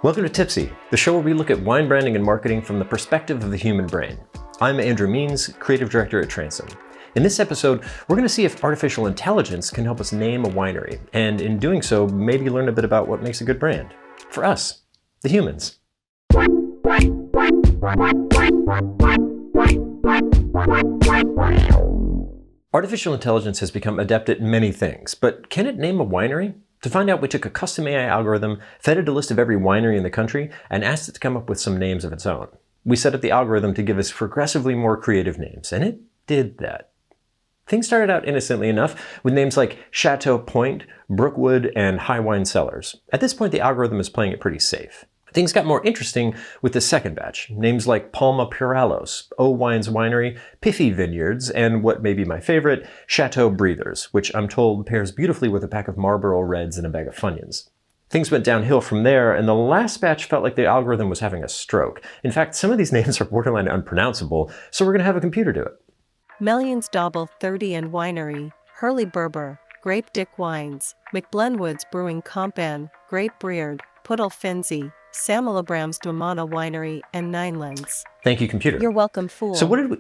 Welcome to Tipsy, the show where we look at wine branding and marketing from the perspective of the human brain. I'm Andrew Means, Creative Director at Transom. In this episode, we're going to see if artificial intelligence can help us name a winery, and in doing so, maybe learn a bit about what makes a good brand. For us, the humans. Artificial intelligence has become adept at many things, but can it name a winery? To find out, we took a custom AI algorithm, fed it a list of every winery in the country, and asked it to come up with some names of its own. We set up the algorithm to give us progressively more creative names, and it did that. Things started out innocently enough with names like Chateau Point, Brookwood, and High Wine Cellars. At this point, the algorithm is playing it pretty safe. Things got more interesting with the second batch, names like Palma Puralos, O Wines Winery, Piffy Vineyards, and what may be my favorite, Chateau Breathers, which I'm told pairs beautifully with a pack of Marlboro Reds and a bag of Funyuns. Things went downhill from there, and the last batch felt like the algorithm was having a stroke. In fact, some of these names are borderline unpronounceable, so we're going to have a computer do it. Melians Dauble 30 and Winery, Hurley Berber, Grape Dick Wines, McBlenwoods Brewing Compan, Grape Breard, Puddle Finzi, Samalabrams Domana Winery, and Ninelands. Thank you, computer. You're welcome, fool. So what did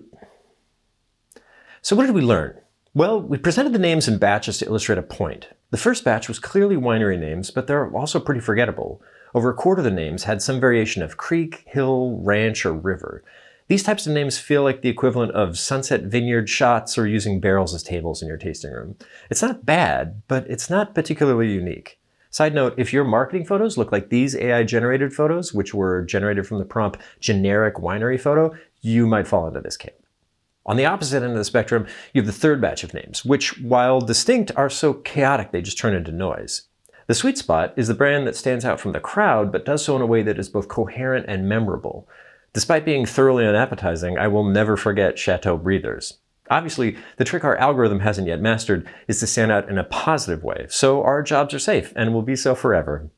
we learn? Well, we presented the names in batches to illustrate a point. The first batch was clearly winery names, but they're also pretty forgettable. Over a quarter of the names had some variation of creek, hill, ranch, or river. These types of names feel like the equivalent of Sunset Vineyard shots or using barrels as tables in your tasting room. It's not bad, but it's not particularly unique. Side note, if your marketing photos look like these AI-generated photos, which were generated from the prompt generic winery photo, you might fall into this camp. On the opposite end of the spectrum, you have the third batch of names, which, while distinct, are so chaotic they just turn into noise. The sweet spot is the brand that stands out from the crowd, but does so in a way that is both coherent and memorable. Despite being thoroughly unappetizing, I will never forget Chateau Breathers. Obviously, the trick our algorithm hasn't yet mastered is to stand out in a positive way, so our jobs are safe and will be so forever.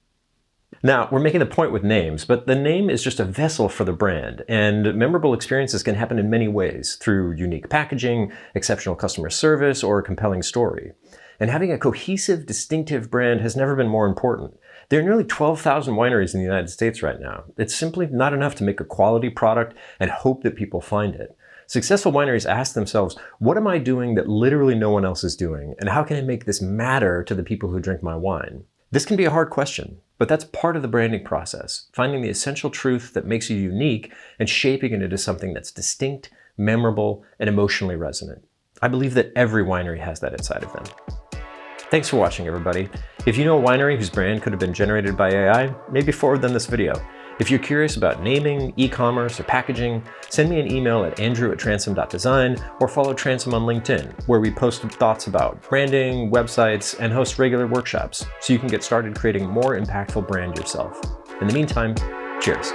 Now, we're making the point with names, but the name is just a vessel for the brand, and memorable experiences can happen in many ways, through unique packaging, exceptional customer service, or a compelling story. And having a cohesive, distinctive brand has never been more important. There are nearly 12,000 wineries in the United States right now. It's simply not enough to make a quality product and hope that people find it. Successful wineries ask themselves, what am I doing that literally no one else is doing? And how can I make this matter to the people who drink my wine? This can be a hard question, but that's part of the branding process, finding the essential truth that makes you unique and shaping it into something that's distinct, memorable, and emotionally resonant. I believe that every winery has that inside of them. Thanks for watching, everybody. If you know a winery whose brand could have been generated by AI, maybe forward them this video. If you're curious about naming, e-commerce, or packaging, send me an email at andrew@transom.design or follow Transom on LinkedIn, where we post thoughts about branding, websites, and host regular workshops, so you can get started creating a more impactful brand yourself. In the meantime, cheers.